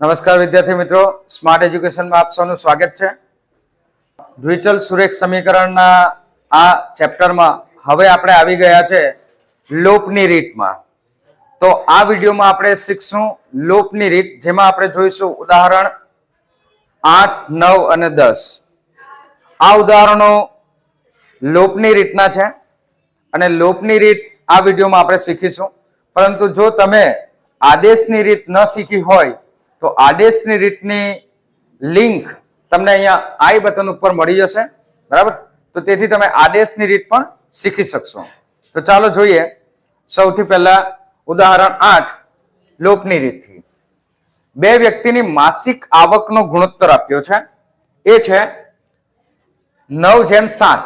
નમસ્કાર વિદ્યાર્થી મિત્રો, સ્માર્ટ એજ્યુકેશનમાં આપ સૌનું સ્વાગત છે. દ્વિચલ સુરેખ સમીકરણના આ ચેપ્ટરમાં હવે આપણે આવી ગયા છે લોપની રીતમાં. તો આ વિડીયોમાં આપણે શીખશું લોપની રીત, જેમાં આપણે જોઈશું ઉદાહરણ 8, 9 અને 10. આ ઉદાહરણો લોપની રીતના છે અને લોપની રીત આ વિડીયોમાં આપણે શીખીશું. પરંતુ જો તમે આદેશની રીત ન શીખી હોય તો આદેશની રીતની લિંક તમને અહીંયા આઈ બટન ઉપર મળી જશે, બરાબર? તો તેથી તમે આદેશની રીત પણ શીખી શકશો. તો ચાલો જોઈએ. સૌથી પહેલા ઉદાહરણ 8 લોપની રીતથી. બે વ્યક્તિની માસિક આવકનો ગુણોત્તર આપ્યો છે. એ છે 9:7.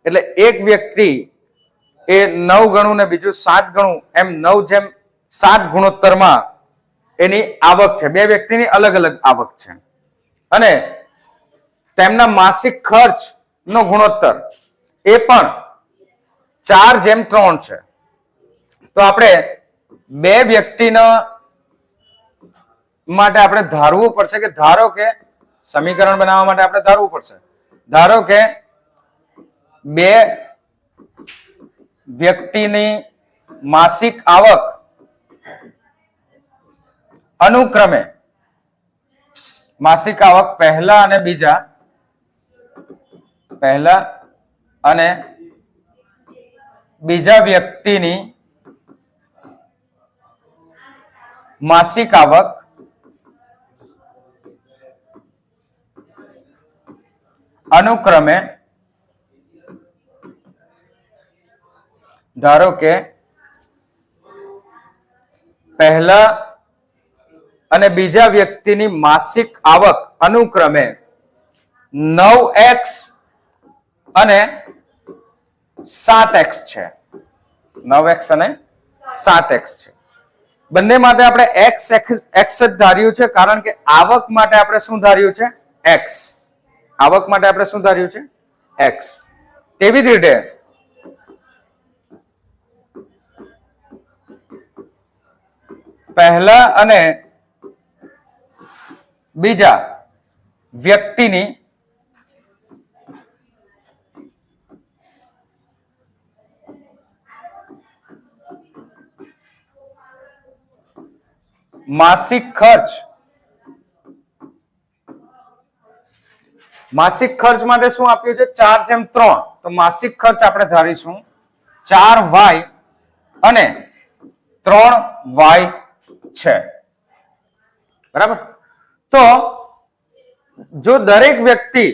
એટલે એક વ્યક્તિ એ 9 ગણું ને બીજું 7 ગણું, એમ 9:7 ગુણોત્તરમાં એની આવક છે. બે વ્યક્તિની અલગ અલગ આવક છે અને તેમના માસિક ખર્ચ નો ગુણોત્તર એ પણ 4:3 છે. તો આપણે બે વ્યક્તિના માટે આપણે ધારવું પડશે કે ધારો કે સમીકરણ બનાવવા માટે આપણે ધારવું પડશે. ધારો કે બે વ્યક્તિની માસિક આવક અનુક્રમે માસિક આવક પહેલા અને બીજા વ્યક્તિની માસિક આવક અનુક્રમે, ધારો કે પહેલા અને બીજા વ્યક્તિની માસિક આવક અનુક્રમે 9x અને 7x છે. 9x અને 7x છે. બંને માટે આપણે x જ ધાર્યું છે, કારણ કે આવક માટે આપણે શું ધાર્યું છે? x. આવક માટે આપણે શું ધાર્યું છે? x. તેવી જ રીતે પહેલા અને બીજા વ્યક્તિની માસિક ખર્ચ માટે શું આપ્યું છે? 4:3. તો માસિક ખર્ચ આપણે ધારીશું 4y અને 3y છે, બરાબર? તો જો દરેક વ્યક્તિ,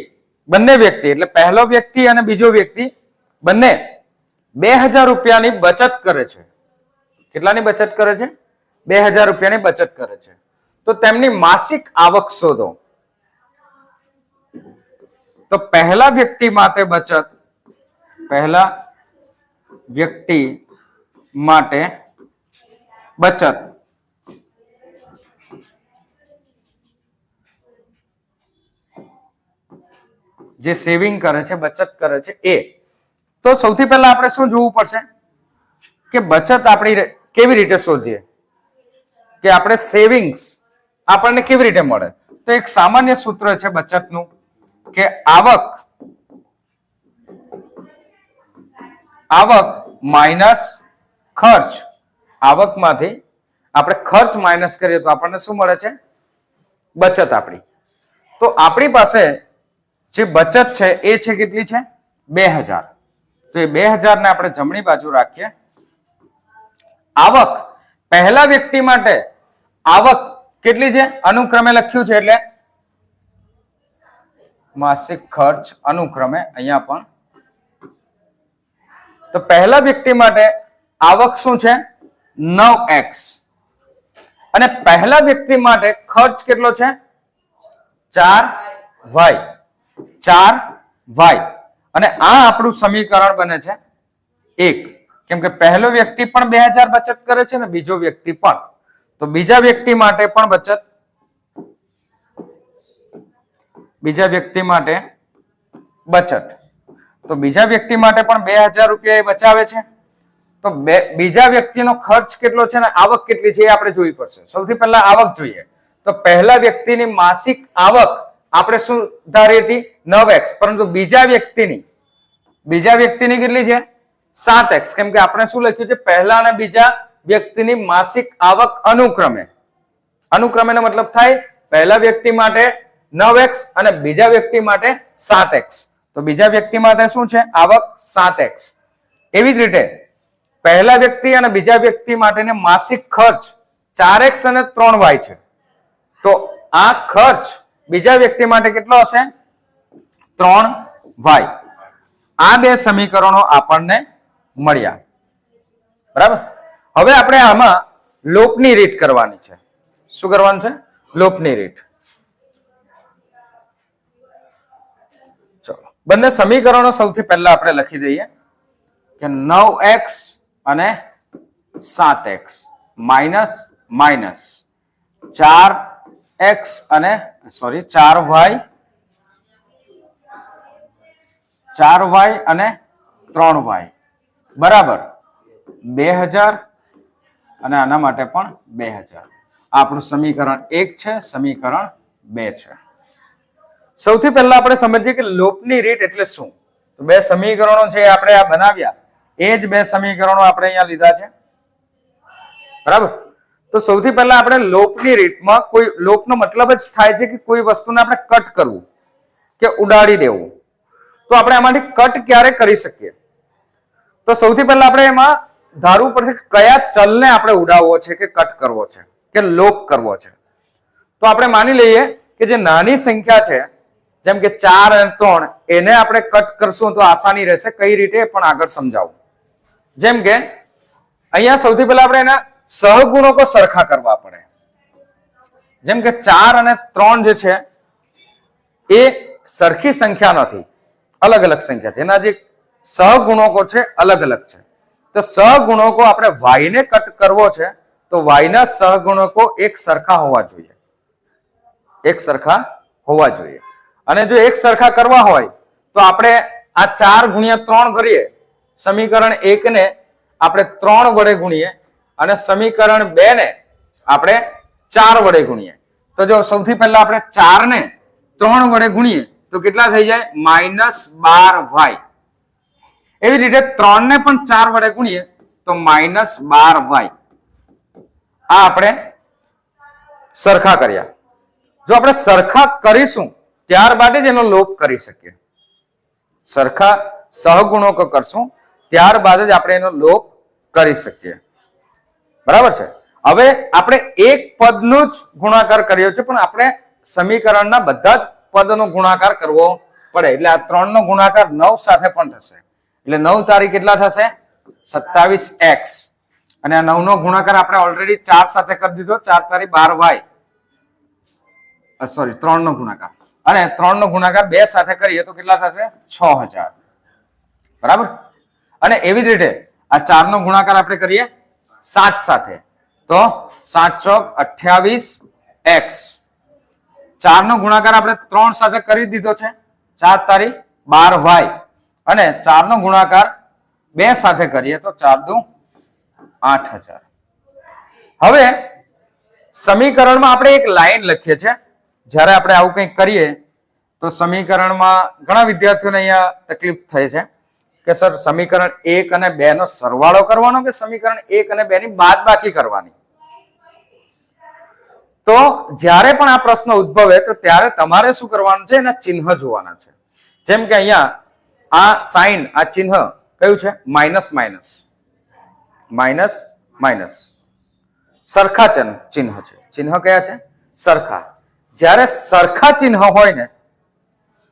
બંને વ્યક્તિ એટલે પહેલો વ્યક્તિ અને બીજો વ્યક્તિ બંને 2000 રૂપિયાની બચત કરે છે. કેટલાની બચત કરે છે? 2000 રૂપિયાની બચત કરે છે. તો તેમની માસિક આવક શોધો. તો પહેલા વ્યક્તિ માટે બચત, પહેલા વ્યક્તિ માટે બચત જે સેવિંગ કરે છે, બચત કરે છે એ. તો સૌથી પહેલા આપણે શું જોવું પડશે કે બચત આપણી કેવી રીતે શોધીએ, કે આપણે સેવિંગ્સ આપણને કેવી રીતે મળે. તો એક સામાન્ય સૂત્ર છે બચતનું કે આવક માઇનસ ખર્ચ. આવકમાંથી આપણે ખર્ચ માઇનસ કરીએ તો આપણને શું મળે છે? બચત આપણી. તો આપણી પાસે જે બચત છે એ છે કેટલી છે? 2000. તો એ 2000 ને આપણે જમણી બાજુ રાખીએ. આવક પહેલા વ્યક્તિ માટે આવક કેટલી છે? અનુક્રમે લખ્યું છે એટલે માસિક ખર્ચ અનુક્રમે અહીંયા પણ. તો પહેલા વ્યક્તિ માટે આવક શું છે? 9x. અને પહેલા વ્યક્તિ માટે ખર્ચ કેટલો છે? 4y. અને આ આપણું સમીકરણ બને છે 1. કેમ કે પહેલો વ્યક્તિ પણ 2000 બચત કરે છે ને બીજો વ્યક્તિ પણ. તો બીજા વ્યક્તિ માટે પણ બચત, બીજા વ્યક્તિ માટે બચત. તો બીજા વ્યક્તિ માટે પણ 2000 રૂપિયા એ બચાવે છે. તો બીજા વ્યક્તિનો ખર્ચ કેટલો છે ને આવક કેટલી છે એ આપણે જોવી પડશે. સૌથી પહેલા આવક જોઈએ. તો પહેલા વ્યક્તિની માસિક આવક આપણે શું ધારી હતી 9x, પરંતુ બીજા વ્યક્તિની કેટલી છે 7x, કેમ કે આપણે શું લખ્યું છે પહેલા અને બીજા વ્યક્તિની માસિક આવક અનુક્રમે નો મતલબ થાય પહેલા વ્યક્તિ માટે 9x અને બીજા વ્યક્તિ માટે 7x, તો બીજા વ્યક્તિ માટે શું છે આવક 7x. એવી જ રીતે પહેલા વ્યક્તિ અને બીજા વ્યક્તિ માટેનો માસિક ખર્ચ 4x અને 3y છે, તો આ ખર્ચ બીજા વ્યક્તિ માટે કેટલો હશે 3y. આ બે સમીકરણો આપણને મળ્યા. બરાબર. હવે આપણે આમાં લોપની રીત કરવાની છે. શું કરવાનું છે? લોપની રીત. ચલો બંને સમીકરણો સૌથી પહેલા આપણે લખી દઈએ કે 9x અને 7x માઇનસ 4x અને 4y અને 3y બરાબર 2000 અને આના માટે પણ 2000. આપણું સમીકરણ 1 છે, સમીકરણ 2 છે. સૌથી પહેલા આપણે સમજીએ કે લોપની રીત એટલે શું. તો બે સમીકરણો છે આપણે આ બનાવ્યા, એ જ બે સમીકરણો આપણે અહીંયા લીધા છે. બરાબર. તો સૌથી પહેલા આપણે લોપની રીતમાં કોઈ લોપનો મતલબ જ થાય છે કે કોઈ વસ્તુને આપણે કટ કરવું કે ઉડાડી દેવું. તો આપણે આમાંથી કટ ક્યારે કરી શકીએ? તો સૌથી પહેલા આપણે એમાં ધારવું પડશે કે કયા ચલને આપણે ઉડાવવો છે કે કટ કરવો છે કે લોપ કરવો છે. તો આપણે માની લઈએ કે જે નાની સંખ્યા છે જેમ કે 4 અને 3 એને આપણે કટ કરશું તો આસાની રહેશે. કઈ રીતે પણ આગળ સમજાવું. જેમ કે અહીંયા સૌથી પહેલા આપણે એના સહગુણકો સરખા કરવા પડે. જેમ કે 4 અને 3 જે છે એ સરખી સંખ્યા નથી, અલગ અલગ સંખ્યા છે. એના જે સહગુણકો છે અલગ અલગ છે. તો સહગુણકો આપણે y ને કટ કરવો છે તો y ના સહગુણકો એક સરખા હોવા જોઈએ, અને જો એક સરખા કરવા હોય તો આપણે આ 4 ગુણ્યા 3 કરીએ, સમીકરણ 1 ને આપણે 3 વડે ગુણીએ અને સમીકરણ 2 ને આપણે 4 વડે ગુણીએ. તો જો સૌથી પહેલા આપણે 4 ને 3 વડે ગુણીએ તો કેટલા થઈ જાય -12y. એવી રીતે 3 ને પણ 4 વડે ગુણીએ તો -12y. આ આપણે સરખા કર્યા. જો આપણે સરખા કરીશું ત્યારબાદ જ એનો લોપ કરી શકીએ. સરખા સહગુણકો કરશું ત્યારબાદ જ આપણે એનો લોપ કરી શકીએ. બરાબર છે. હવે આપણે એક પદનો જ ગુણાકાર કર્યો છે, પણ આપણે સમીકરણના બધા જ પદનો ગુણાકાર કરવો પડે. એટલે આ 3 નો ગુણાકાર 9 સાથે પણ થશે. એટલે 9 તારીખ કેટલા થશે 27x, અને આ 9 નો ગુણાકાર આપણે ઓલરેડી 4 સાથે કરી દીધો, 4 તારીખ 12y. 3 નો ગુણાકાર, અને 3 નો ગુણાકાર 2 સાથે કરીએ તો કેટલા થશે 6000. બરાબર. અને એવી જ રીતે આ 4 નો ગુણાકાર આપણે કરીએ 7 સાથે તો 7 ચોક 28x. 4 નો ગુણાકાર આપણે 3 સાથે કરી દીધો છે, 4 તારીખ 12y, અને 4 નો ગુણાકાર 2 સાથે કરીએ તો 4 દુ 8000. હવે સમીકરણમાં આપણે એક લાઈન લખીએ છીએ. જ્યારે આપણે આવું કંઈક કરીએ તો સમીકરણમાં ઘણા વિદ્યાર્થીઓને અહીંયા તકલીફ થાય છે કે સર સમીકરણ 1 અને 2 નો સરવાળો કરવાનો કે સમીકરણ 1 અને 2 ની બાદબાકી કરવાની. તો જ્યારે પણ આ પ્રશ્ન ઉદ્ભવે તો ત્યારે તમારે શું કરવાનું છે, એના ચિહ્ન જોવાના છે. જેમ કે અહીંયા આ સાઇન, આ ચિહ્ન કયું છે માઇનસ. સરખા ચિહ્ન છે. ચિહ્ન કયા છે સરખા. જ્યારે સરખા ચિહ્ન હોય ને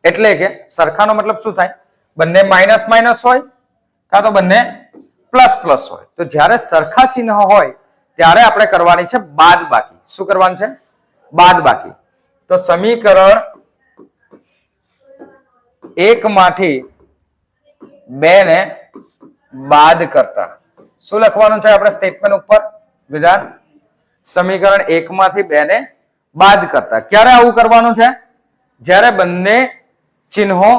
એટલે કે સરખાનો મતલબ શું થાય, બંને માઇનસ હોય કાં તો બંને પ્લસ હોય. તો જ્યારે સરખા ચિહ્ન હોય ત્યારે આપણે કરવાની છે બાદબાકી. શું કરવાનું છે બાદબાકી. તો સમીકરણ 1 માંથી 2 ને બાદ કરતા શું લખવાનું છે આપણે સ્ટેટમેન્ટ ઉપર વિધાન, સમીકરણ 1 માંથી 2 ને બાદ કરતા. ક્યારે આવું કરવાનું છે? જ્યારે બંને ચિહ્નો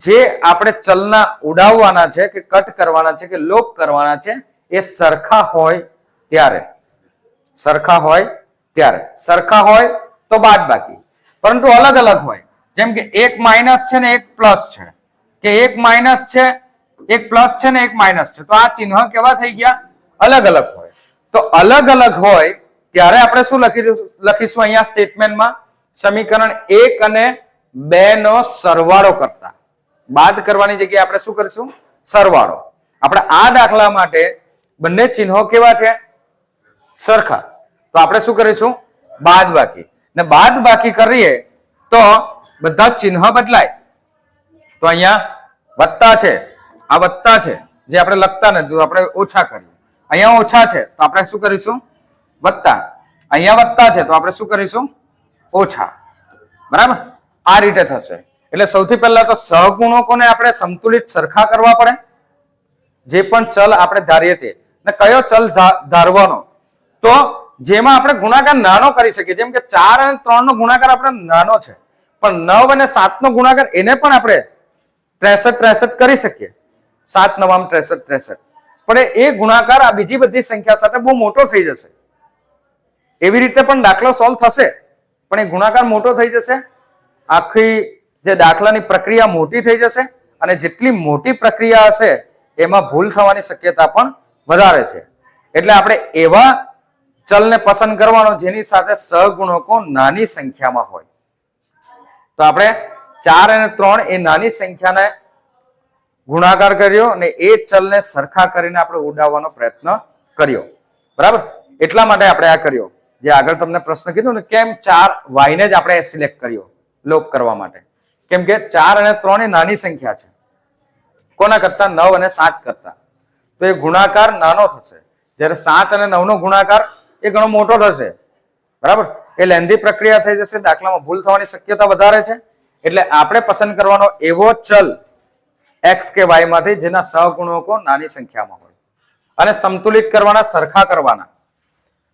જે આપણે ચલના ઉડાવવાના છે કે કટ કરવાના છે કે લોપ કરવાના છે એ સરખા હોય ત્યારે. ત્યારે સરખા હોય તો બાદ બાકી, પરંતુ અલગ અલગ હોય, જેમ કે એક માઇનસ છે ને એક પ્લસ છે, કે એક માઇનસ છે એક પ્લસ છે ને એક માઇનસ છે, તો આ ચિહ્ન કેવા થઈ ગયા? અલગ અલગ હોય. તો અલગ અલગ હોય ત્યારે આપણે શું લખીશું અહીંયા સ્ટેટમેન્ટમાં? સમીકરણ 1 અને 2 નો સરવાળો કરતા બાદ કરવાની જગ્યાએ આપણે શું કરીશું? સરવાળો. આપણે આ દાખલા માટે બંને ચિહ્નો કેવા છે? સરખા. તો આપણે શું કરીશું? બાદ બાકી. ને બાદ બાકી કરીએ તો બધા ચિહ્ન બદલાય. તો અહીંયા વત્તા છે, આ વત્તા છે જે આપણે લખતા નથી, આપણે ઓછા કર્યું. અહીંયા ઓછા છે તો આપણે શું કરીશું? વત્તા. અહીંયા વત્તા છે તો આપણે શું કરીશું? ઓછા. બરાબર? આ રીતે થશે. એટલે સૌથી પહેલા તો સહગુણકોને આપણે સંતુલિત સરખા કરવા પડે. જે પણ ચલ આપણે ધારીએ તે, ને કયો ચલ ધારવાનો? તો જેમાં આપણે ગુણાકાર નાનો કરી શકીએ, જેમ કે 4 અને 3 નો ગુણાકાર આપણે નાનો છે, પણ 9 અને 7 નો ગુણાકાર એને પણ આપણે 63 કરી શકીએ. 7 9 63. પણ એ ગુણાકાર આ બીજી બધી સંખ્યા સાથે બહુ મોટો થઈ જશે. એવી રીતે પણ દાખલો સોલ્વ થશે, પણ એ ગુણાકાર મોટો થઈ જશે. આખી જે દાખલાની પ્રક્રિયા મોટી થઈ જશે, અને જેટલી મોટી પ્રક્રિયા હશે એમાં ભૂલ થવાની શક્યતા પણ વધારે છે. એટલે આપણે એવા ચલને પસંદ કરવાનો જેની સાથે સહગુણકો નાની સંખ્યામાં હોય. તો આપણે 4 અને 3 એ નાની સંખ્યાને ગુણાકાર કર્યો અને એ ચલને સરખા કરીને આપણે ઉડાવવાનો પ્રયત્ન કર્યો. બરાબર? એટલા માટે આપણે આ કર્યો. જે આગળ તમને પ્રશ્ન કીધું ને, કેમ 4y ને જ આપણે સિલેક્ટ કર્યો લોપ કરવા માટે? કેમ કે 4 અને 3 એ નાની સંખ્યા છે. કોના કરતા? 9 અને 7 કરતા. તો એ ગુણાકાર નાનો થશે. જ્યારે 7 અને 9 નો ગુણાકાર એ ઘણો મોટો થશે. બરાબર? એ લેન્ધી પ્રક્રિયા થઈ જશે, દાખલામાં ભૂલ થવાની શક્યતા વધારે છે. એટલે આપણે પસંદ કરવાનો એવો ચલ x કે y માંથી જેના સહગુણકો નાની સંખ્યામાં હોય, અને સંતુલિત કરવાના, સરખા કરવાના.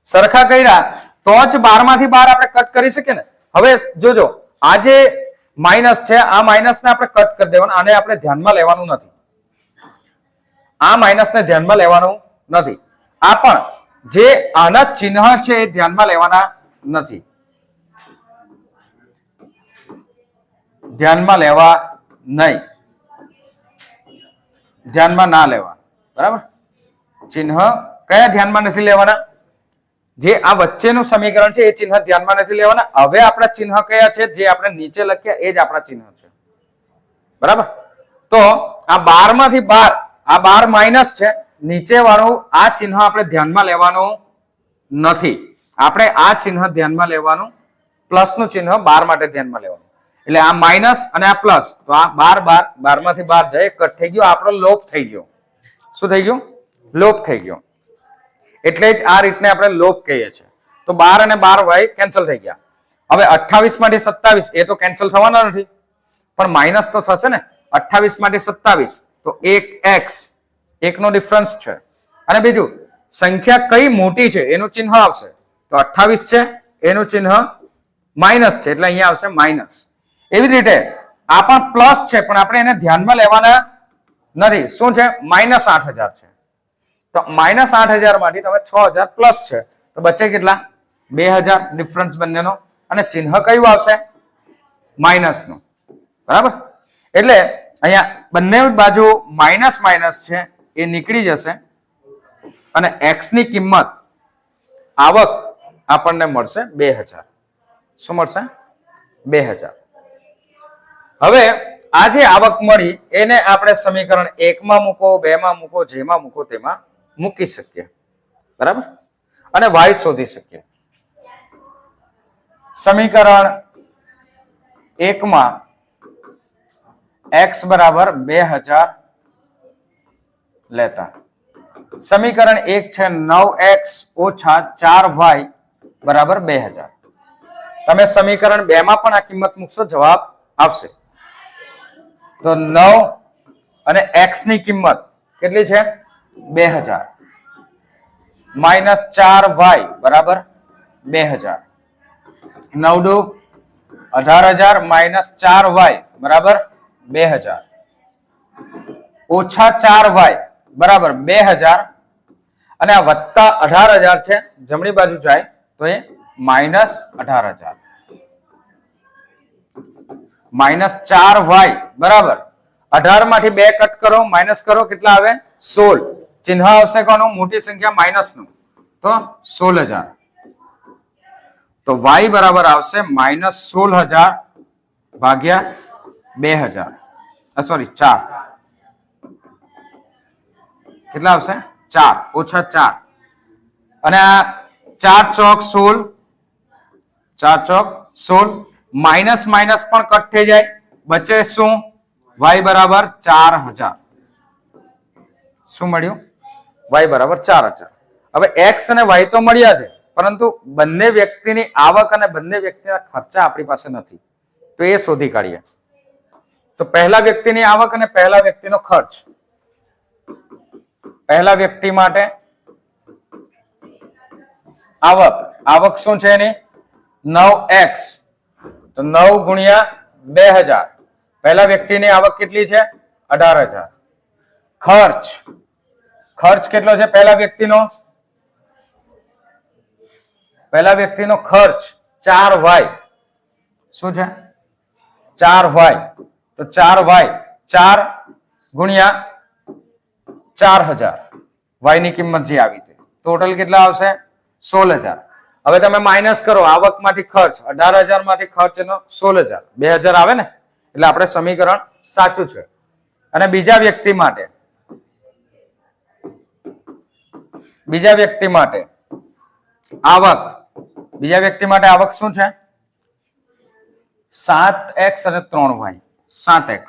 સરખા કર્યા તો જ 12 માંથી 12 આપણે કટ કરી શકીએ ને. હવે જોજો, આ જે માઇનસ છે, આ માઇનસ ને આપણે કટ કરી દેવાનું, આને આપણે ધ્યાનમાં લેવાનું નથી. આ માઇનસ ને ધ્યાનમાં લેવાનું નથી. આ પણ જે આના ચિહ્ન છે એ ધ્યાનમાં લેવાના નથી. ધ્યાનમાં લેવા નહીં, ધ્યાનમાં ના લેવા. બરાબર? ચિહ્ન કયા ધ્યાનમાં નથી લેવાના? જે આ વચ્ચેનું સમીકરણ છે એ ચિહ્ન ધ્યાનમાં નથી લેવાના. હવે આપણા ચિહ્ન કયા છે? જે આપણે નીચે લખ્યા એ જ આપણા ચિહ્ન છે. બરાબર? તો આ 12 માંથી 12, આ 12 માઇનસ છે, નીચે વાળું આ ચિહ્ન આપણે ધ્યાનમાં લેવાનું નથી. આપણે આ ચિહ્ન ધ્યાનમાં લેવાનું, પ્લસ નું ચિહ્ન 12 માટે ધ્યાનમાં લેવાનું. એટલે આ માઇનસ અને આ પ્લસ, તો આ 12 12 માંથી 12 જાય, કટ થઈ ગયો, આપણો લોપ થઈ ગયો. શું થઈ ગયું? લોપ થઈ ગયો. એટલે જ આ રીતને આપણે લોપ કહીએ છીએ. તો 12 અને 12y કેન્સલ થઈ ગયા. હવે 28 માંથી 27 એ તો કેન્સલ થવાના નથી, પણ માઇનસ તો થશે ને. 28 માંથી 27 તો 1x, 1 નો ડિફરન્સ છે. અને બીજું, સંખ્યા કઈ મોટી છે એનું ચિહ્ન આવશે. તો 28 છે, એનું ચિહ્ન માઇનસ છે, એટલે અહીંયા આવશે માઇનસ. એવી રીતે આ પણ પ્લસ છે, પણ આપણે એને ધ્યાનમાં લેવાના નથી. શું છે? -8000 છે. તો -8000 માંથી તમે 6000 પ્લસ છે, તો બચે કેટલા? 2000 ડિફરન્સ બંનેનો. અને ચિહ્ન કયું આવશે? માઇનસ નું. બરાબર? એટલે અહીંયા બંને બાજુ માઇનસ માઇનસ છે એ નીકળી જશે, અને x ની કિંમત, આવક આપણને મળશે 2000. શું મળશે? 2000. હવે આ જે આવક મળી એને આપણે સમીકરણ 1 માં મૂકો, 2 માં મૂકો, જેમાં મૂકો તેમાં મૂકી શકીએ. બરાબર? અને y શોધી શકીએ. સમીકરણ 1 માં x બરાબર 2000 લેતા, સમીકરણ 1 છે 9x ઓછા 4y બરાબર 2000. તમે સમીકરણ 2 માં પણ આ કિંમત મૂકશો, જવાબ આવશે. તો 9 અને x ની કિંમત કેટલી છે? 2000 માઇનસ 4y બરાબર 2000. 9 દુ 18000 માઇનસ 4y બરાબર 2000 ઓછા 4y બરાબર 2000, અને આ વત્તા 18000 છે, જમણી બાજુ જાય તો એ માઇનસ 18,000 માઇનસ 4y બરાબર 18 માંથી 2 કટ કરો માઇનસ કરો કેટલા આવે 16 ચિહ્ન આવશે કોનું મોટી સંખ્યા માઇનસ નું તો 16,000 તો y બરાબર આવશે માઇનસ 16,000 ભાગ્યા 2,000 સોરી 4 કેટલા આવશે 4 ઓછા 4 અને આ 4 ચોક 16 4 ચોક 16 માઇનસ માઇનસ પણ કટ થઈ જાય બચે શું y બરાબર 4,000 શું મળ્યું y બરાબર 4,000 હવે x અને y તો મળ્યા છે પરંતુ બંને વ્યક્તિની આવક અને બંને વ્યક્તિના ખર્ચા આપણી પાસે નથી તો એ શોધી કાઢીએ તો પહેલા વ્યક્તિની આવક અને પહેલા વ્યક્તિનો ખર્ચ પહેલા વ્યક્તિ માટે આવક શું છે એની 9x તો 9 ગુણ્યા 2000 પહેલા વ્યક્તિની આવક કેટલી છે 18,000 ખર્ચ કેટલો છે પહેલા વ્યક્તિનો ખર્ચ 4y શું છે 4y તો 4y 4 ગુણ્યા 4,000 y ની કિંમત જે આવી તે ટોટલ કેટલા આવશે 16,000 હવે તમે માઇનસ કરો આવક માંથી ખર્ચ 18,000 માંથી ખર્ચ એનો 16,000 2,000 આવે ને એટલે આપણે સમીકરણ સાચું છે અને બીજા વ્યક્તિ માટે આવક શું છે 7x અને 3y 7x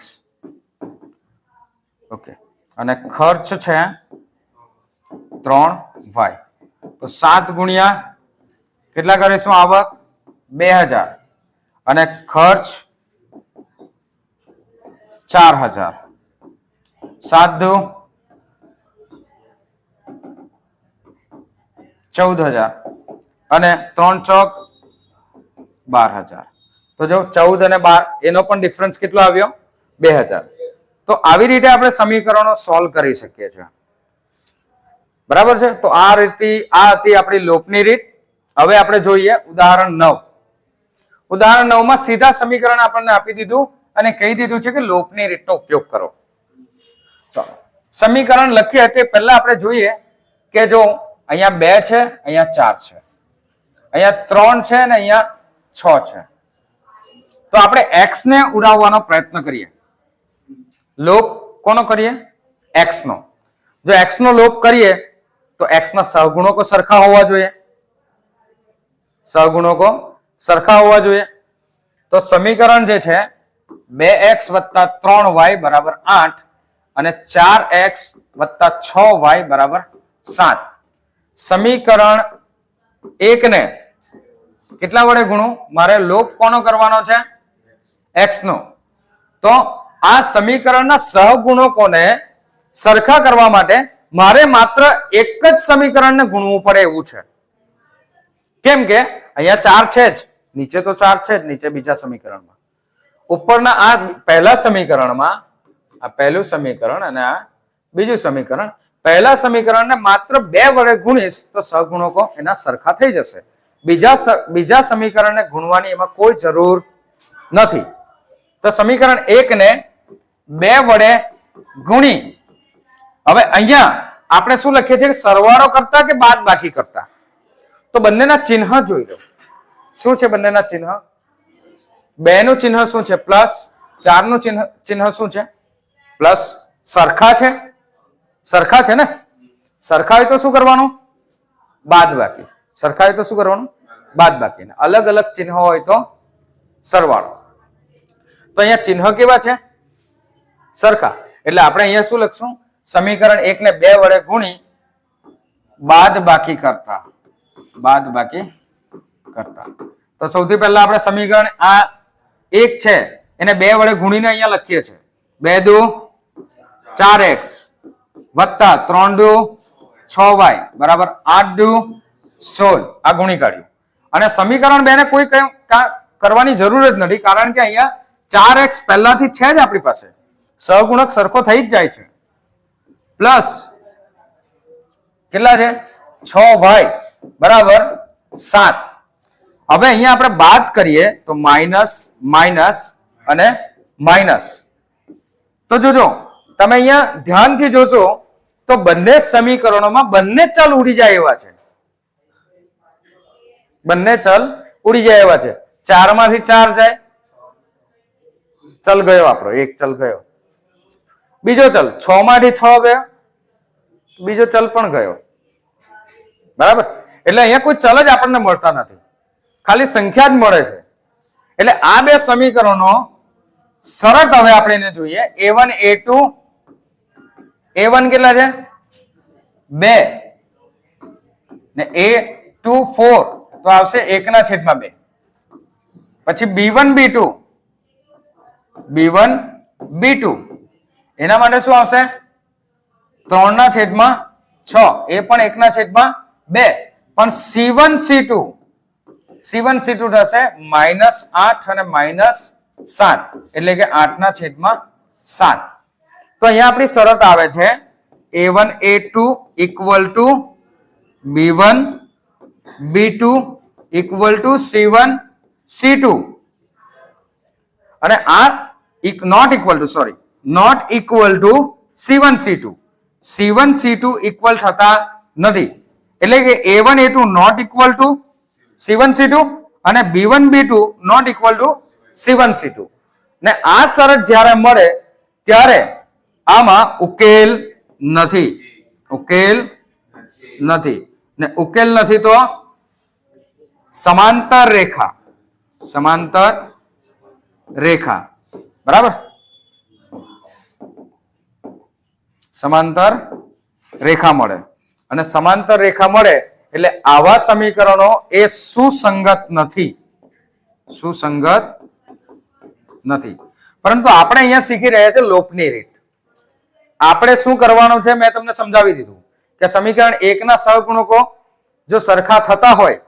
ઓકે અને ખર્ચ છે 3y તો 7 ગુણ્યા કેટલા કરીશું આવક 2,000 અને ખર્ચ 4,000 7 દુ 14,000 અને 3 ચોક 12,000 તો જો 14 અને 12 એનો પણ ડિફરન્સ કેટલો આવ્યો 2,000 તો આવી રીતે આપણે સમીકરણો સોલ્વ કરી શકીએ છીએ બરાબર છે તો આ હતી આપણી લોપની રીત હવે આપણે જોઈએ ઉદાહરણ 9 માં સીધા સમીકરણ આપણને આપી દીધું અને કહી દીધું છે કે લોપની રીતનો ઉપયોગ કરો ચાલો સમીકરણ લખીએ તે પહેલા આપણે જોઈએ કે જો અહીંયા 2 છે અહીંયા 4 છે અહીંયા 3 છે અને અહીંયા 6 છે તો આપણે x ને ઉડાવવાનો પ્રયત્ન કરીએ લોપ કોનો કરીએ x નો જો x નો લોપ કરીએ તો x ના સહગુણકો સરખા હોવા જોઈએ તો સમીકરણ જે છે 2x + 3y = 8 અને 4x + 6y = 7 સમીકરણ 1 ને કેટલા વડે ગુણું મારે લોપ કોનો કરવાનો છે x નો તો આ સમીકરણના સહગુણકોને સરખા કરવા માટે મારે માત્ર એક જ સમીકરણને ગુણવું પડે એવું છે કેમ કે અહીંયા 4 છે જ નીચે તો 4 છે જ નીચે બીજા સમીકરણમાં ઉપરના આ પહેલા સમીકરણમાં આ પહેલું સમીકરણ અને આ બીજું સમીકરણ પહેલા સમીકરણને માત્ર 2 વડે ગુણીશ તો સહગુણકો એના સરખા થઈ જશે બીજા સમીકરણને ગુણવાની એમાં કોઈ જરૂર નથી તો સમીકરણ 1 ને 2 વડે ગુણી હવે અહીંયા આપણે શું લખીએ છીએ સરવાળો કરતા કે બાદબાકી કરતા તો બંનેના ચિહ્ન જોઈ લો શું છે બંનેના ચિહ્ન 2 નું ચિહ્ન શું છે પ્લસ 4 નું ચિહ્ન શું છે પ્લસ સરખા છે ને સરખા હોય તો શું કરવાનું બાદબાકી અલગ અલગ ચિહ્ન હોય તો સરવાળો તો અહીંયા ચિહ્ન કેવા છે સરખા એટલે આપણે અહીંયા શું લખશું સમીકરણ 1 ને 2 વડે ગુણી બાદબાકી કરતા તો સૌથી પહેલા આપણે સમીકરણ આ 1 છે એને 2 વડે ગુણીને અહીંયા લખીએ છીએ 2 દુ 4x વત્તા 3 દુ 6y બરાબર 8 દુ 16 આ ગુણી કાઢ્યું અને સમીકરણ 2 ને કોઈ કરવાની જરૂર જ નથી કારણ કે અહીંયા 4x પહેલાથી છે જ આપણી પાસે સહગુણક સરખો થઈ જ જાય છે પ્લસ કેટલા છે 6y બરાબર 7 હવે અહીંયા આપણે બાદ કરીએ તો માઇનસ માઇનસ અને માઇનસ. તો જોજો તમે અહીંયા ધ્યાનથી જોશો તો બંને સમીકરણોમાં બંને ચલ ઉડી જાય એવા છે. બંને ચલ ઉડી જાય એવા છે. 4 માંથી 4 જાય, ચલ ગયો આપણો, એક ચલ ગયો. બીજો ચલ 6 માંથી 6 ગયો, બીજો ચલ પણ ગયો. બરાબર. એટલે અહીંયા કોઈ ચલ જ આપણને મળતા નથી, ખાલી સંખ્યા જ મળે છે. એટલે આ બે સમીકરણો સરળ હવે આપણે એને જોઈએ. a1 a2 a1 કેટલા છે 2 ને a2 4 તો આવશે 1/2. પછી b1 b2 b1 b2 એના માટે શું આવશે 3/6 એ પણ 1/2. પણ c1 c2 થશે -8 અને -7 એટલે કે 8/7. તો અહીંયા આપણી શરત આવે છે a1 a2 equal to b1 b2 equal to c1 c2 અને આ not equal to c1 c2 equal થતા નથી. એટલે કે a1 a2 not equal to c1 c2 અને b1 b2 not equal to c1 c2. ને આ શરત જ્યારે મળે ત્યારે આમાં ઉકેલ નથી. ને ઉકેલ નથી તો સમાંતર રેખા બરાબર, સમાંતર રેખા મળે. અને સમાંતર રેખા મળે એટલે આવા સમીકરણો એ સુસંગત નથી. પરંતુ આપણે અહીંયા શીખી રહ્યા છે લોપની રીત. આપણે શું કરવાનું છે મેં તમને સમજાવી દીધું કે સમીકરણ 1 ના સહગુણકો જો સરખા થતા હોય,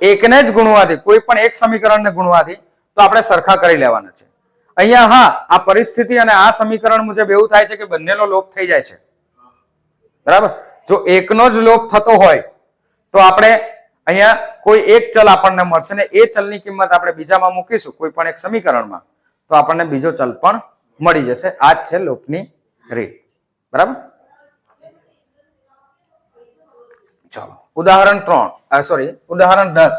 એકને જ ગુણવાથી, કોઈ પણ એક સમીકરણને ગુણવાથી, તો આપણે સરખા કરી લેવાના છે. અહીંયા હા આ પરિસ્થિતિ અને આ સમીકરણ મુજબ એવું થાય છે કે બંનેનો લોપ થઈ જાય છે. બરાબર. જો એકનો જ લોપ થતો હોય તો આપણે અહીંયા કોઈ એક ચલ આપણને મળશે ને એ ચલની કિંમત આપણે બીજામાં મૂકીશું કોઈ પણ એક સમીકરણમાં તો આપણને બીજો ચલ પણ મળી જશે. આ જ છે લોપની રીત. બરાબર. ચાલો ઉદાહરણ 10.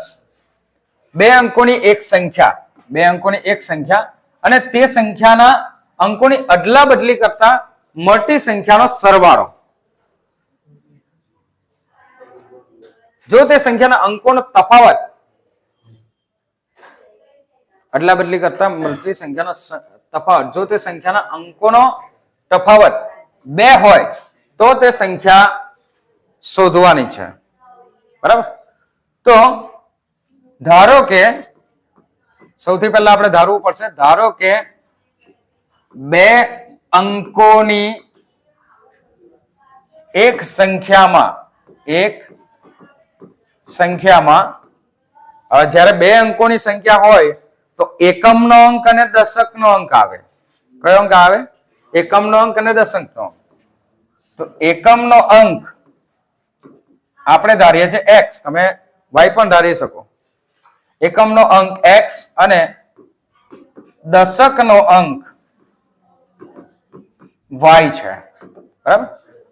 બે અંકોની એક સંખ્યા અને તે સંખ્યાના અંકોની અદલા બદલી કરતા મળતી સંખ્યાનો સરવાળો. જો તે સંખ્યાના અંકોનો તફાવત અદલા બદલી કરતા મળતી સંખ્યાનો તફાવત જો તે સંખ્યાના અંકોનો તફાવત 2 હોય તો તે સંખ્યા શોધવાની છે. બરાબર. તો ધારો કે સૌથી પહેલા આપણે ધારવું પડશે, ધારો કે 2 અંકોની એક સંખ્યામાં જ્યારે 2 અંકોની સંખ્યા હોય તો એકમનો અંક અને દશકનો અંક આવે. કયો અંક આવે? એકમનો અંક અને દશકનો અંક. તો એકમનો અંક આપણે ધારીએ છીએ x, તમે y પણ ધારી શકો. એકમનો અંક x અને દશકનો અંક y છે. બરાબર.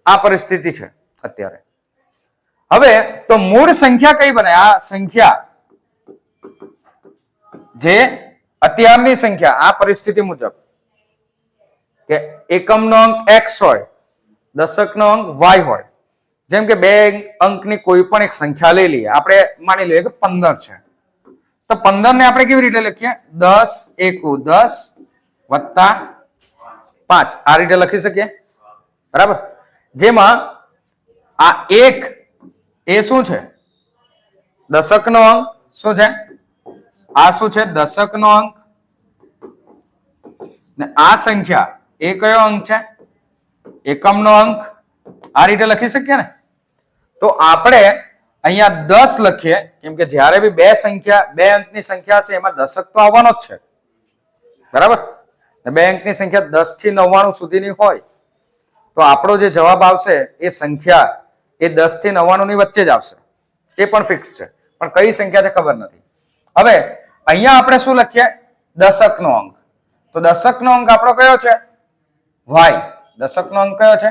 આ પરિસ્થિતિ છે અત્યારે. હવે તો મૂળ સંખ્યા કઈ બને? આ સંખ્યા જે અત્યારની સંખ્યા આ પરિસ્થિતિ મુજબ કે એકમનો અંક x હોય, દશકનો અંક y હોય. જેમ કે 2 અંકની કોઈ પણ એક સંખ્યા લઈ લઈએ. આપણે માની લઈએ કે 15 છે. તો 15 ને આપણે કેવી રીતે લખીએ? 10 એકુ 10 વત્તા 5 આ રીતે લખી શકીએ. બરાબર. જેમાં આ 1 એ શું છે? દશકનો અંક. શું છે? આ શું છે? દશકનો અંક. ને આ સંખ્યા એ કયો અંક છે? એકમનો અંક. આ રીતે લખી શકીએ ને. તો આપણે અહીંયા 10 લખીએ કેમ કે જ્યારે બી 2 અંકની સંખ્યા છે એમાં દશક તો આવવાનો જ છે. બરાબર. 2 અંકની સંખ્યા 10 થી 99 સુધીની હોય તો આપણો જે જવાબ આવશે એ સંખ્યા એ 10 થી 99 ની વચ્ચે જ આવશે. એ પણ ફિક્સ છે. પણ કઈ સંખ્યા છે ખબર નથી. હવે અહીંયા આપણે શું લખીએ? દશકનો અંક. તો દશકનો અંક આપણો કયો છે? y. દશકનો અંક કયો છે?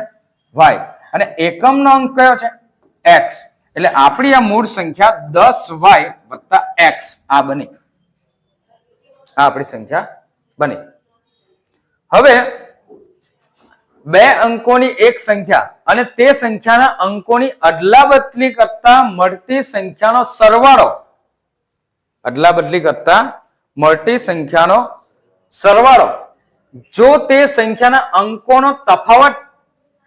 y. અને એકમનો અંક કયો છે? x. એટલે આપણી આ મૂળ સંખ્યા 10y + x આ બની. આ આપણી સંખ્યા બની. હવે બે અંકોની એક સંખ્યા અને તે સંખ્યાના અંકોની અદલાબદલી કરતા મળતી સંખ્યાનો સરવાળો, અદલાબદલી કરતા મળતી સંખ્યાનો સરવાળો જો તે સંખ્યાના અંકોનો તફાવત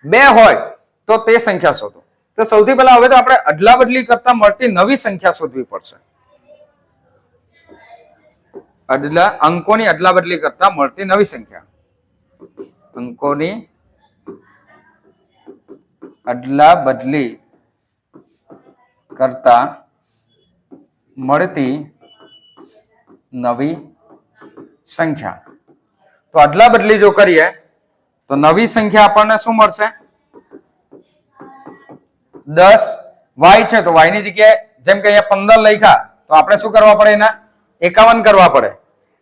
2 હોય તો તે સંખ્યા શોધો. તો સૌથી પહેલા હવે તો આપણે અદલાબદલી કરતા મળતી નવી સંખ્યા શોધવી પડશે. અંકોની અદલાબદલી કરતા મળતી નવી સંખ્યા, અંકોની અદલાબદલી કરતા મળતી નવી સંખ્યા. તો અદલાબદલી જો કરીએ તો નવી સંખ્યા આપણને શું મળશે? 10y છે તો y ની જગ્યાએ જેમ કે અહીંયા 15 લખ્યા તો આપણે શું કરવા પડે? એના 51 કરવા પડે.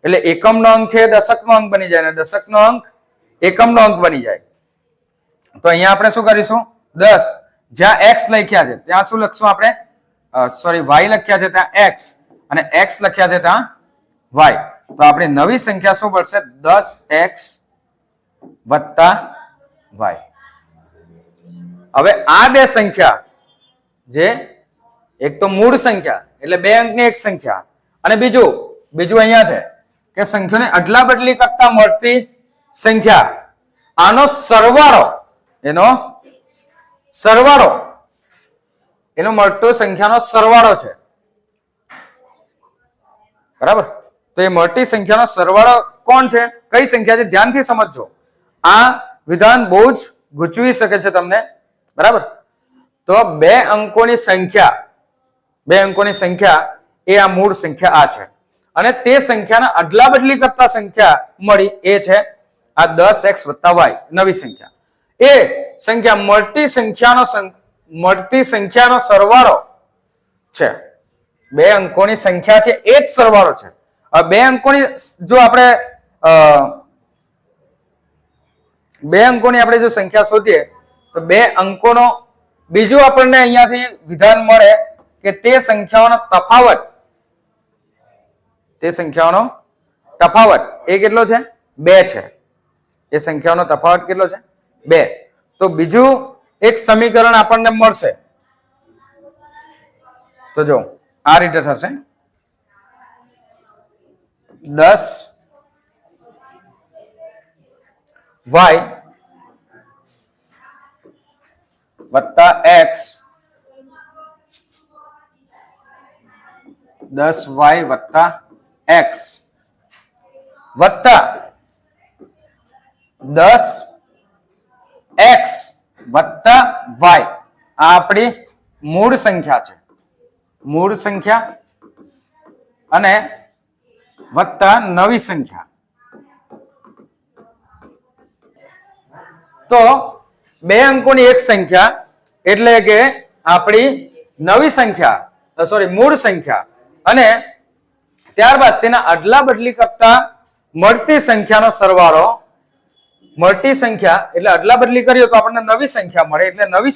એટલે એકમનો અંક છે દશકનો અંક બની જાય, અને દશકનો અંક એકમનો અંક બની જાય. તો અહીંયા આપણે શું કરીશું? 10 જ્યાં x લખ્યા છે ત્યાં શું લખશું આપણે? સોરી, y લખ્યા છે ત્યાં x અને x લખ્યા છે ત્યાં y. તો આપણી નવી સંખ્યા શું પડશે? 10x + y. હવે આ બે સંખ્યા, જે એક તો મૂળ સંખ્યા એટલે બે અંકની એક સંખ્યા, અને બીજું અહીંયા છે કે સંખ્યાને અદલાબદલી કરતા મળતી સંખ્યા, આનો સરવાળો, એનો મળતો સંખ્યાનો સરવાળો છે. બરાબર? તો એ મળતી સંખ્યાનો સરવાળો કોણ છે? કઈ સંખ્યા છે? ધ્યાનથી સમજજો. આ વિધાન બહુ જ ગૂંચવી શકે છે તમને. બરાબર? તો બે અંકોની સંખ્યા એ આ મૂળ સંખ્યા આ છે, અને તે સંખ્યાના અદલાબદલી કરતા સંખ્યા મળી એ છે આ 10x + y નવી સંખ્યા. એ સંખ્યા મળતી સંખ્યાનો સરવાળો છે. બે અંકોની સંખ્યા છે એ જ સરવાળો છે. હવે બે અંકોની જો આપણે જો સંખ્યા શોધીએ તો બે અંકોનો બીજું આપણને અહીંયાથી વિધાન મળે કે તે સંખ્યાઓનો તફાવત એ કેટલો છે? 2 છે. એ સંખ્યાઓનો તફાવત કેટલો છે? 2. તો બીજું એક સમીકરણ આપણને મળશે. તો જો આ રીતે થશે: 10y + x 10y + x વત્તા 10x + y. આ આપણી મૂળ સંખ્યા છે, મૂળ સંખ્યા, અને વત્તા નવી સંખ્યા. તો બે અંકોની એક સંખ્યા એટલે કે આપણી નવી સંખ્યા, મૂળ સંખ્યા, અને ત્યારબાદ તેના અદલાબદલી કરતા મળતી સંખ્યાનો સરવાળો. મળતી સંખ્યા એટલે અદલાબદલી કરીએ તો આપણને નવી સંખ્યા મળે, એટલે નવી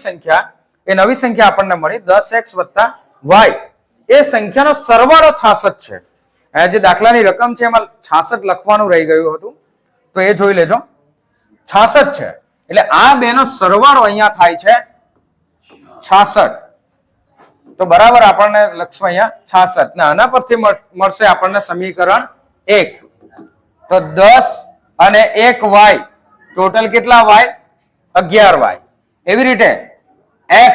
સંખ્યા આપણને મળી 10x + y. એ સંખ્યાનો સરવાળો 66 છે. આ જે દાખલાની રકમ છે એમાં 66 લખવાનું રહી ગયું હતું, તો એ જોઈ લેજો. 66 છે એટલે આ બેનો સરવાળો અહીંયા થાય છે 66. તો બરાબર આપણને લખશું અહીંયા 66 ને આના પરથી મળશે આપણને સમીકરણ 1. તો 10 અને 1y ટોટલ કેટલા y? 11y. એવી રીતે x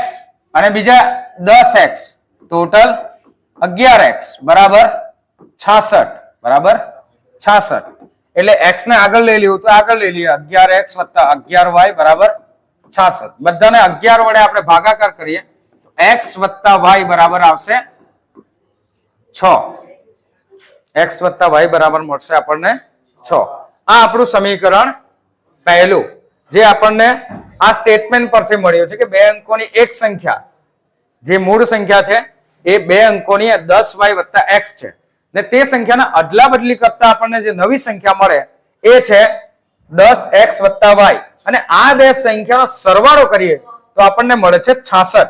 અને બીજા 10x ટોટલ 11x બરાબર 66. બરાબર 66. એટલે x ને આગળ લઈ લીધું તો આગળ લઈ લઈએ 11x + 11y બરાબર 66. બધાને 11 વડે આપણે ભાગાકાર કરીએ તો x + y બરાબર આવશે 6. x + y બરાબર મળશે આપણને 6. આ આપણું સમીકરણ પહેલું, જે આપણને આ સ્ટેટમેન્ટ પરથી મળ્યું છે કે બે અંકોની એક સંખ્યા જે મૂળ સંખ્યા છે એ બે અંકોની 10y વત્તા x છે ને તે સંખ્યાના અદલા બદલી કરતા આપણને જે નવી સંખ્યા મળે એ છે 10x વત્તા y અને આ બે સંખ્યાનો સરવાળો કરીએ તો આપણને મળે છે 66.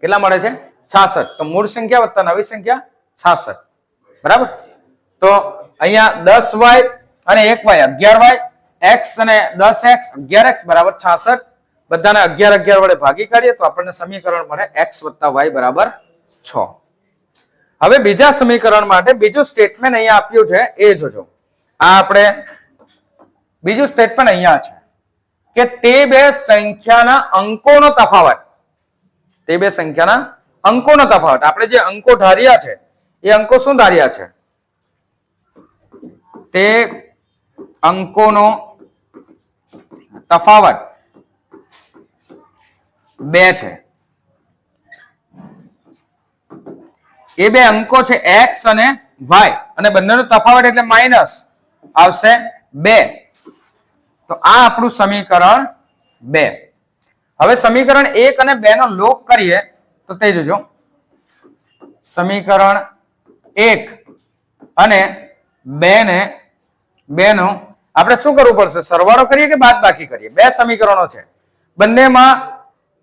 કેટલા મળે છે? 66. તો મૂળ સંખ્યા વત્તા નવી સંખ્યા 66. બરાબર. તો અહીંયા 10y અને 1y 11y, x અને 10x 11x બરાબર 66. બધાને 11 11 વડે ભાગી કાઢીએ તો આપણને સમીકરણ મળે x વત્તા y બરાબર 6. હવે બીજા સમીકરણ માટે બીજું સ્ટેટમેન્ટ અહીંયા આપ્યું છે એ જોજો. આ આપણે બીજું સ્ટેટમેન્ટ અહીંયા છે કે તે બે સંખ્યાના અંકોનો તફાવત, તે બે સંખ્યાના અંકોનો તફાવત, આપણે જે અંકો ધાર્યા છે એ અંકો શું ધાર્યા છે? તે અંકોનો તફાવત 2 છે. એ બે અંકો છે x અને y અને બંનેનો તફાવત એટલે માઇનસ આવશે 2. તો આ આપણું સમીકરણ 2. હવે સમીકરણ 1 અને 2 નો લોપ કરીએ તો તે જોજો. સમીકરણ 1 અને 2 નો આપણે શું કરવું પડશે? સરવાળો કરીએ કે બાદબાકી કરીએ? બે સમીકરણો છે, બંનેમાં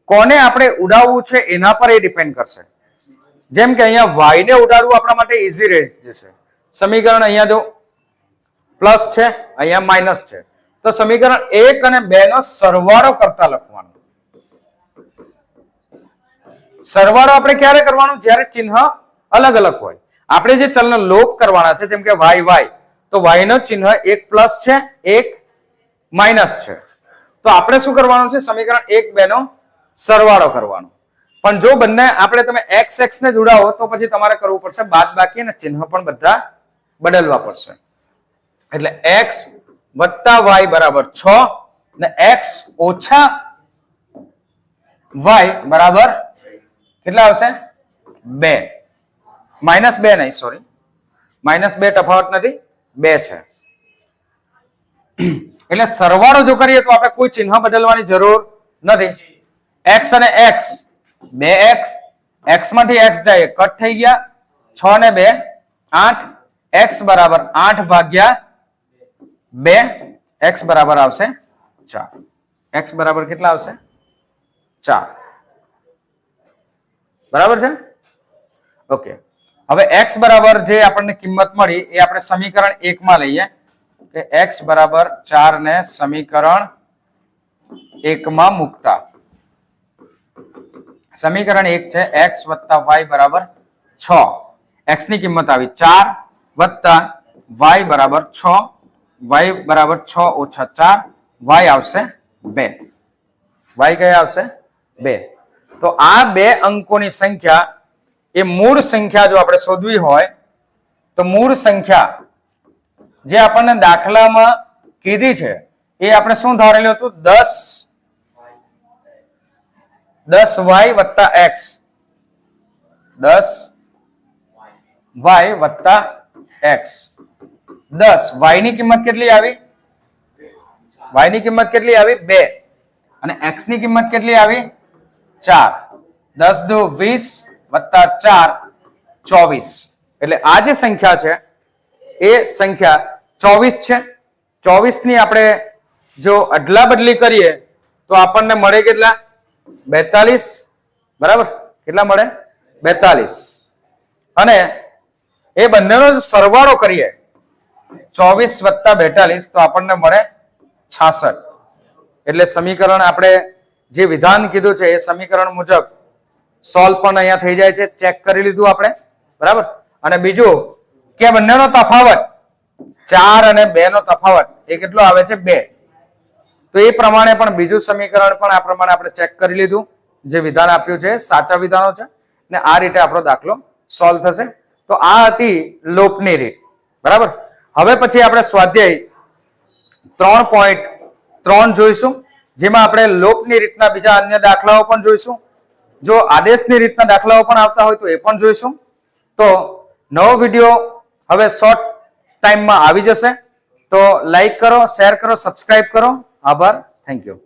કોને આપણે ઉડાવવું છે એના પર એ ડિપેન્ડ કરશે. જેમ કે અહીંયા y ને ઉડાડવું આપણા માટે ઈઝી રહી જશે. સમીકરણ અહીંયા જો પ્લસ છે, અહીંયા માઇનસ છે, તો સમીકરણ 1 અને 2 નો સરવાળો કરતા લખવાનું. સરવાળો આપણે ક્યારે કરવાનું? જ્યારે ચિહ્ન અલગ અલગ હોય. આપણે જે ચલનો લોપ કરવાના છે જેમ કે y તો y નો ચિહ્ન એક પ્લસ છે, એક માઇનસ છે. તો આપણે શું કરવાનું છે? સમીકરણ 1 2 નો સરવાળો કરવાનો. પણ જો બંને આપણે તમે x ને જોડાવો તો પછી તમારે કરવું પડશે બાદબાકી અને ચિહ્ન પણ બધા બદલવા પડશે. એટલે x વત્તા y બરાબર 6 ને x ઓછા y બરાબર કેટલા આવશે? 2. -2 નહીં, સોરી, -2 તફાવત નથી, 2 છે. એટલે સરવાળો જો કરીએ તો આપણે કોઈ ચિહ્ન બદલવાની જરૂર નથી. x અને x 2x, x માંથી x જાય કટ થઈ ગયા, 6 ને 2 8, x બરાબર 8 ભાગ્યા 2, x બરાબર આવશે 4. x બરાબર કેટલા આવશે? 4. બરાબર છે? ઓકે. હવે x બરાબર જે આપણને કિંમત મળી એ આપણે સમીકરણ 1 માં લઈએ કે x બરાબર 4 ને સમીકરણ 1 માં મૂકતા સમીકરણ 1 છે x વત્તા y બરાબર 6. x ની કિંમત આવી 4 વત્તા y બરાબર 6, y બરાબર 6 ઓછા 4, y આવશે 2. y કયા આવશે? 2. તો આ બે અંકોની સંખ્યા એ મૂળ સંખ્યા જો આપણે શોધવી હોય તો મૂળ સંખ્યા જે આપણને દાખલામાં કીધી છે એ આપણે શું ધારેલું હતું? 10y વત્તા x, 10y વત્તા x. 10 y ની કિંમત કેટલી આવી? y ની કિંમત કેટલી આવી? 2. અને x ની કિંમત કેટલી આવી? 4. 10 દુ 20 વત્તા 4 24. એટલે આ જે સંખ્યા છે એ સંખ્યા 24 છે. 24 ની આપણે જો અદલા બદલી કરીએ તો આપણને મળે કેટલા? 42. બરાબર? કેટલા મળે? 42. અને એ બંનેનો સરવાળો કરીએ 24 વત્તા 42 તો આપણને મળે 66. એટલે સમીકરણ આપણે જે વિધાન કીધું છે એ સમીકરણ મુજબ સોલ્વ પણ અહીંયા થઈ જાય છે. ચેક કરી લીધું આપણે. બરાબર? અને બીજું કે બંનેનો તફાવત 4 અને 2 નો તફાવત એ કેટલો આવે છે? 2. તો એ પ્રમાણે પણ બીજું સમીકરણ પણ આ પ્રમાણે આપણે ચેક કરી લીધું. જે વિધાન આપ્યું છે સાચા વિધાનો છે ને આ રીતે આપણો દાખલો સોલ્વ થશે. તો આ હતી લોપની રીત. બરાબર? હવે પછી આપણે સ્વાધ્યાય 3.3 જોઈશું જેમાં આપણે લોપની રીતના બીજા અન્ય દાખલાઓ પણ જોઈશું. જો આદેશની રીતના દાખલાઓ પણ આવતા હોય તો એ પણ જોઈશું. તો નવો વિડીયો હવે શોર્ટ ટાઈમમાં આવી જશે. તો લાઈક કરો, શેર કરો, સબસ્ક્રાઇબ કરો. આભાર. Thank you.